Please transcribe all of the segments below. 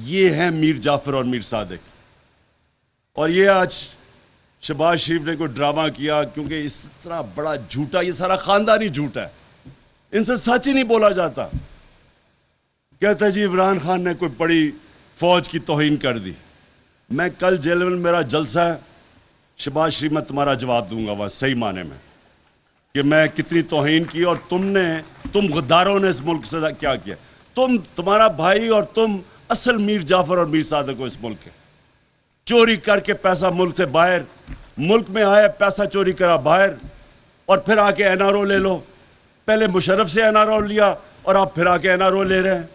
یہ ہیں میر جعفر اور میر صادق. اور یہ آج شہباز شریف نے کوئی ڈرامہ کیا کیونکہ اس طرح بڑا جھوٹا, یہ سارا خاندانی جھوٹا ہے, ان سے سچ ہی نہیں بولا جاتا. کہتا ہے جی عمران خان نے کوئی بڑی فوج کی توہین کر دی. میں کل جیل میں میرا جلسہ ہے, شہباز شریف میں تمہارا جواب دوں گا وہ صحیح معنی میں کہ میں کتنی توہین کی, اور تم غداروں نے اس ملک سے کیا کیا. تمہارا بھائی اور تم اصل میر جعفر اور میر صادق ہو اس ملک کے. چوری کر کے پیسہ ملک سے باہر, ملک میں آئے پیسہ چوری کرا باہر, اور پھر آ کے این آر او لے لو. پہلے مشرف سے این آر او لیا اور آپ پھر آ کے این آر او لے رہے ہیں.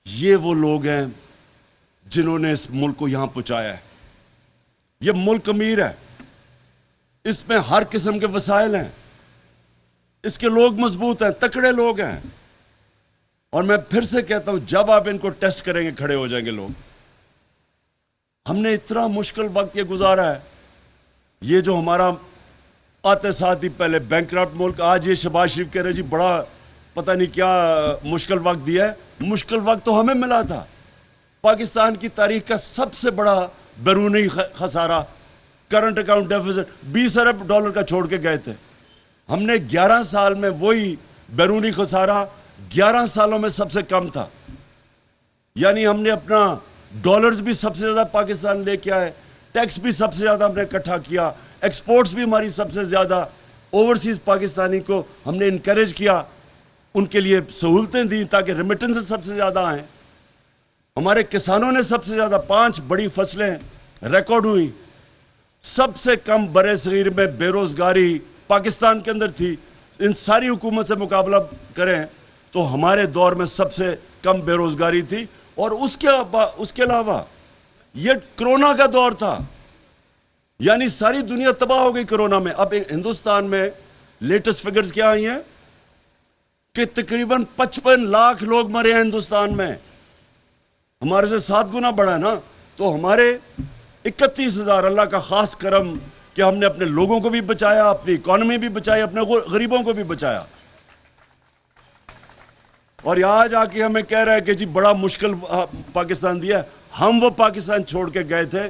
یہ وہ لوگ ہیں جنہوں نے اس ملک کو یہاں پہنچایا ہے. یہ ملک امیر ہے, اس میں ہر قسم کے وسائل ہیں, اس کے لوگ مضبوط ہیں, تکڑے لوگ ہیں. اور میں پھر سے کہتا ہوں, جب آپ ان کو ٹیسٹ کریں گے کھڑے ہو جائیں گے لوگ. ہم نے اتنا مشکل وقت یہ گزارا ہے. یہ جو ہمارا آتے ساتھ ہی پہلے بینکرپٹ ملک, آج یہ شہباز شریف کہہ رہے جی بڑا پتہ نہیں کیا مشکل وقت دیا ہے. مشکل وقت تو ہمیں ملا تھا. پاکستان کی تاریخ کا سب سے بڑا بیرونی خسارہ, کرنٹ اکاؤنٹ ڈیفیسٹ 20 ارب ڈالر کا چھوڑ کے گئے تھے. ہم نے 11 سال میں وہی بیرونی خسارہ 11 سالوں میں سب سے کم تھا. یعنی ہم نے اپنا ڈالرز بھی سب سے زیادہ پاکستان لے کے آئے, ٹیکس بھی سب سے زیادہ ہم نے اکٹھا کیا, ایکسپورٹس بھی ہماری سب سے زیادہ, اوورسیز پاکستانی کو ہم نے انکریج کیا, ان کے لیے سہولتیں دی تاکہ ریمیٹنس سب سے زیادہ آئیں. ہمارے کسانوں نے سب سے زیادہ 5 بڑی فصلیں ریکارڈ ہوئی. سب سے کم برے صغیر میں بے روزگاری پاکستان کے اندر تھی. ان ساری حکومت سے مقابلہ کریں تو ہمارے دور میں سب سے کم بے روزگاری تھی. اور اس کے علاوہ یہ کرونا کا دور تھا, یعنی ساری دنیا تباہ ہو گئی کرونا میں. اب ہندوستان میں لیٹسٹ فگرز کیا آئی ہیں کہ تقریباً 55 لاکھ لوگ مرے ہیں ہندوستان میں. ہمارے سے 7 گنا بڑا ہے نا. تو ہمارے 31,000, اللہ کا خاص کرم کہ ہم نے اپنے لوگوں کو بھی بچایا, اپنی اکانومی بھی بچائی, اپنے غریبوں کو بھی بچایا. اور آج آ کے ہمیں کہہ رہا ہے کہ جی بڑا مشکل پاکستان دیا. ہم وہ پاکستان چھوڑ کے گئے تھے.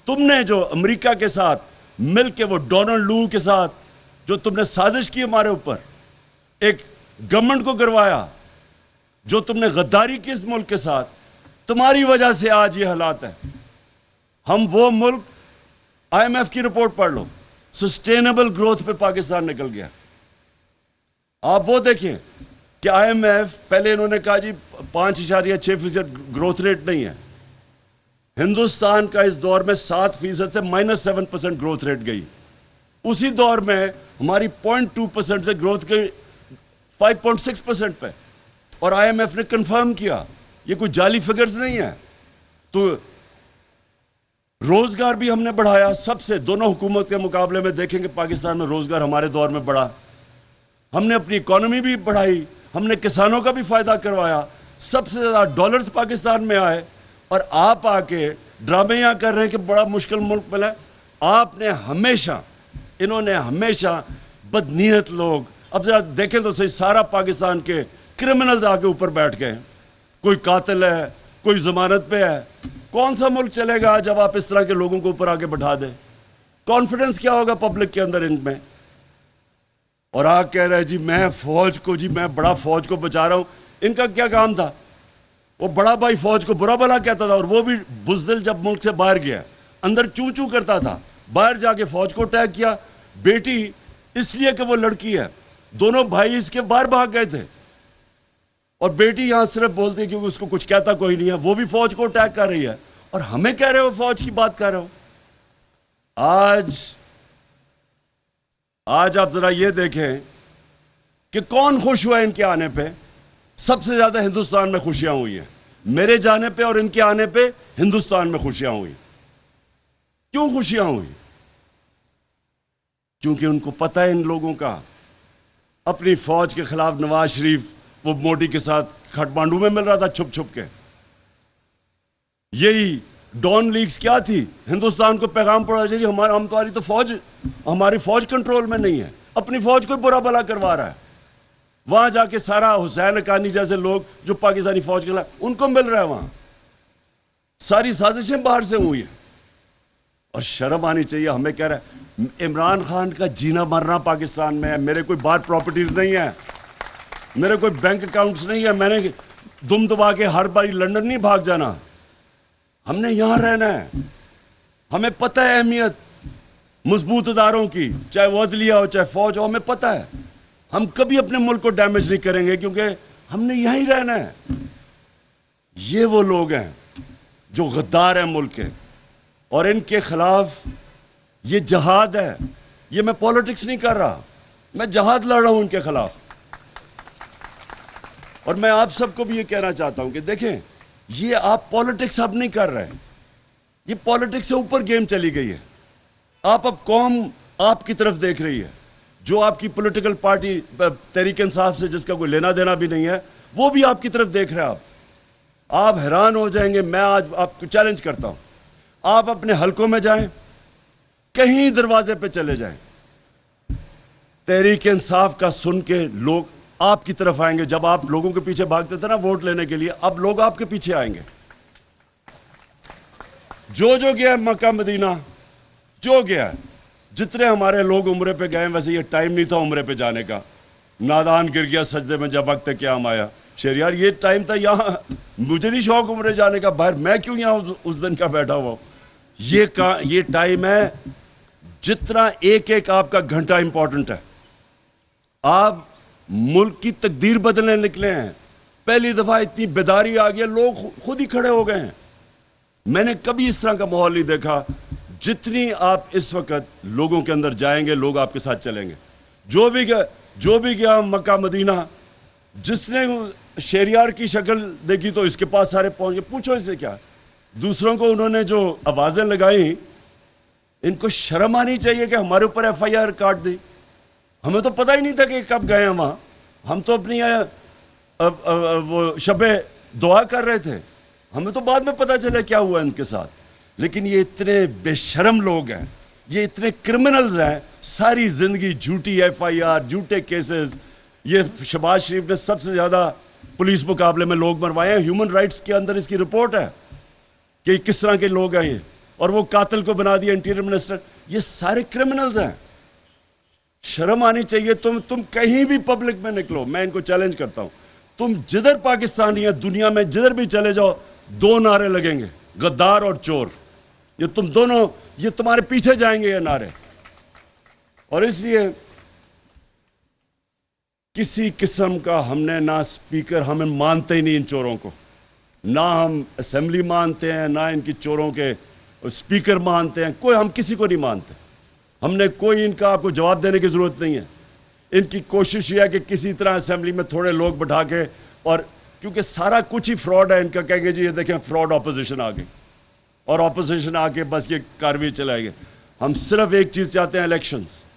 تم نے جو امریکہ کے ساتھ مل کے, وہ ڈونلڈ لو کے ساتھ جو تم نے سازش کی ہمارے اوپر, ایک گورنمنٹ کو گروایا, جو تم نے غداری کی اس ملک کے ساتھ, تمہاری وجہ سے آج یہ حالات ہیں. ہم وہ ملک, آئی ایم ایف کی رپورٹ پڑھ لو, سسٹینیبل گروتھ پہ پاکستان نکل گیا. آپ وہ دیکھیں کہ آئی ایم ایف پہلے انہوں نے کہا جی 5.6% گروتھ ریٹ نہیں ہے. ہندوستان کا اس دور میں 7% سے -7% گروتھ ریٹ گئی. اسی دور میں ہماری 0.2% سے گروتھ گئی 5.6% پہ. اور آئی ایم ایف نے کنفرم کیا, یہ کوئی جعلی فگرز نہیں ہے. تو روزگار بھی ہم نے بڑھایا سب سے, دونوں حکومت کے مقابلے میں دیکھیں کہ پاکستان میں روزگار ہمارے دور میں بڑھا. ہم نے اپنی اکانومی بھی بڑھائی, ہم نے کسانوں کا بھی فائدہ کروایا, سب سے زیادہ ڈالرز پاکستان میں آئے. اور آپ آ کے ڈرامے یہاں کر رہے ہیں کہ بڑا مشکل ملک ملا ہے. آپ نے ہمیشہ, انہوں نے ہمیشہ بدنیت لوگ, اب ذرا دیکھیں تو صحیح, سارا پاکستان کے کرمنلز آ کے اوپر بیٹھ گئے. کوئی قاتل ہے, کوئی ضمانت پہ ہے. کون سا ملک چلے گا جب آپ اس طرح کے لوگوں کو اوپر آگے بٹھا دیں؟ کانفیڈنس کیا ہوگا پبلک کے اندر ان میں؟ اور آ کہہ رہے جی میں فوج کو, جی میں بڑا فوج کو بچا رہا ہوں. ان کا کیا کام تھا؟ وہ بڑا بھائی فوج کو برا بھلا کہتا تھا, اور وہ بھی بزدل جب ملک سے باہر گیا اندر چوں چوں کرتا تھا, باہر جا کے فوج کو اٹیک کیا. بیٹی اس لیے کہ وہ لڑکی ہے, دونوں بھائی اس کے باہر بھاگ گئے تھے, اور بیٹی یہاں صرف بولتی ہے کیونکہ اس کو کچھ کہتا کوئی نہیں ہے, وہ بھی فوج کو اٹیک کر رہی ہے, اور ہمیں کہہ رہے ہو فوج کی بات کر رہے ہو. آج آپ ذرا یہ دیکھیں کہ کون خوش ہوا ہے ان کے آنے پہ. سب سے زیادہ ہندوستان میں خوشیاں ہوئی ہیں, میرے جانے پہ اور ان کے آنے پہ ہندوستان میں خوشیاں ہوئی. کیوں خوشیاں ہوئی؟ کیونکہ ان کو پتہ ہے ان لوگوں کا, اپنی فوج کے خلاف نواز شریف وہ موڈی کے ساتھ کھٹمانڈو میں مل رہا تھا چھپ چھپ کے. یہی ڈون لیگز کیا تھی, ہندوستان کو پیغام پڑا جی ہماری تو فوج, ہماری فوج کنٹرول میں نہیں ہے, اپنی فوج کو برا بھلا کروا رہا ہے. وہاں جا کے سارا حسین حقانی جیسے لوگ جو پاکستانی فوج کے خلاف, ان کو مل رہا ہے وہاں. ساری سازشیں باہر سے ہوئی ہیں. اور شرم آنی چاہیے. ہمیں کہہ رہا ہے عمران خان کا جینا مرنا پاکستان میں ہے. میرے کوئی باہر پراپرٹیز نہیں ہیں, میرے کوئی بینک اکاؤنٹس نہیں ہے. میں نے دم دبا کے ہر باری لندن نہیں بھاگ جانا. ہم نے یہاں رہنا ہے. ہمیں پتہ ہے اہمیت مضبوط اداروں کی, چاہے وہ عدلیہ ہو چاہے فوج ہو. ہمیں پتہ ہے ہم کبھی اپنے ملک کو ڈیمیج نہیں کریں گے, کیونکہ ہم نے یہاں ہی رہنا ہے. یہ وہ لوگ ہیں جو غدار ہیں ملک کے, اور ان کے خلاف یہ جہاد ہے. یہ میں پالیٹکس نہیں کر رہا, میں جہاد لڑ رہا ہوں ان کے خلاف. اور میں آپ سب کو بھی یہ کہنا چاہتا ہوں کہ دیکھیں, یہ آپ پالیٹکس اب نہیں کر رہے, یہ پالیٹکس سے اوپر گیم چلی گئی ہے. آپ اب قوم آپ کی طرف دیکھ رہی ہے. جو آپ کی پولیٹیکل پارٹی تحریک انصاف سے جس کا کوئی لینا دینا بھی نہیں ہے, وہ بھی آپ کی طرف دیکھ رہے ہیں. آپ حیران ہو جائیں گے. میں آج آپ کو چیلنج کرتا ہوں, آپ اپنے حلقوں میں جائیں, کہیں دروازے پہ چلے جائیں, تحریک انصاف کا سن کے لوگ آپ کی طرف آئیں گے. جب آپ لوگوں کے پیچھے بھاگتے تھے نا ووٹ لینے کے لیے, اب لوگ آپ کے پیچھے آئیں گے. جو گیا مکہ مدینہ, جو گیا, جتنے ہمارے لوگ عمرے پہ گئے, ویسے یہ ٹائم نہیں تھا عمرے پہ جانے کا. نادان گر گیا سجدے میں جب وقت قیام آیا. شہریار یہ ٹائم تھا, یہاں مجھے نہیں شوق عمرے جانے کا, باہر میں کیوں یہاں اس دن کا بیٹھا ہوا. یہ ٹائم ہے جتنا ایک ایک آپ کا گھنٹہ امپورٹنٹ ہے. آپ ملک کی تقدیر بدلنے نکلے ہیں. پہلی دفعہ اتنی بیداری آ گئی, لوگ خود ہی کھڑے ہو گئے ہیں. میں نے کبھی اس طرح کا ماحول نہیں دیکھا. جتنی آپ اس وقت لوگوں کے اندر جائیں گے, لوگ آپ کے ساتھ چلیں گے. جو بھی گیا مکہ مدینہ, جس نے شہریار کی شکل دیکھی تو اس کے پاس سارے پہنچ گئے. پوچھو اسے کیا. دوسروں کو انہوں نے جو آوازیں لگائیں, ان کو شرم آنی چاہیے کہ ہمارے اوپر ایف آئی آر کاٹ دی. ہمیں تو پتہ ہی نہیں تھا کہ کب گئے ہیں وہاں. ہم تو اپنی وہ شب دعا کر رہے تھے. ہمیں تو بعد میں پتہ چلا کیا ہوا ان کے ساتھ. لیکن یہ اتنے بے شرم لوگ ہیں, یہ اتنے کرمنلز ہیں. ساری زندگی جھوٹی ایف آئی آر, جھوٹے کیسز. یہ شہباز شریف نے سب سے زیادہ پولیس مقابلے میں لوگ مروائے ہیں. ہیومن رائٹس کے اندر اس کی رپورٹ ہے کہ کس طرح کے لوگ ہیں یہ. اور وہ قاتل کو بنا دیا انٹیریئر منسٹر. یہ سارے کرمنلز ہیں. شرم آنی چاہیے. تم کہیں بھی پبلک میں نکلو, میں ان کو چیلنج کرتا ہوں, تم جدھر پاکستانی ہیں دنیا میں, جدھر بھی چلے جاؤ, دو نعرے لگیں گے, غدار اور چور. یہ تم دونوں, یہ تمہارے پیچھے جائیں گے یہ نعرے. اور اس لیے کسی قسم کا ہم نے نہ اسپیکر, ہمیں مانتے ہی نہیں ان چوروں کو. نہ ہم اسمبلی مانتے ہیں, نہ ان کی چوروں کے اسپیکر مانتے ہیں. کوئی, ہم کسی کو نہیں مانتے. ہم نے کوئی ان کا آپ کو جواب دینے کی ضرورت نہیں ہے. ان کی کوشش یہ ہے کہ کسی طرح اسمبلی میں تھوڑے لوگ بٹھا کے, اور کیونکہ سارا کچھ ہی فراڈ ہے ان کا, کہیں گے جی یہ دیکھیں فراڈ اپوزیشن آ گئی, اور اپوزیشن آ کے بس یہ کارروائی چلائے گی. ہم صرف ایک چیز چاہتے ہیں, الیکشنز.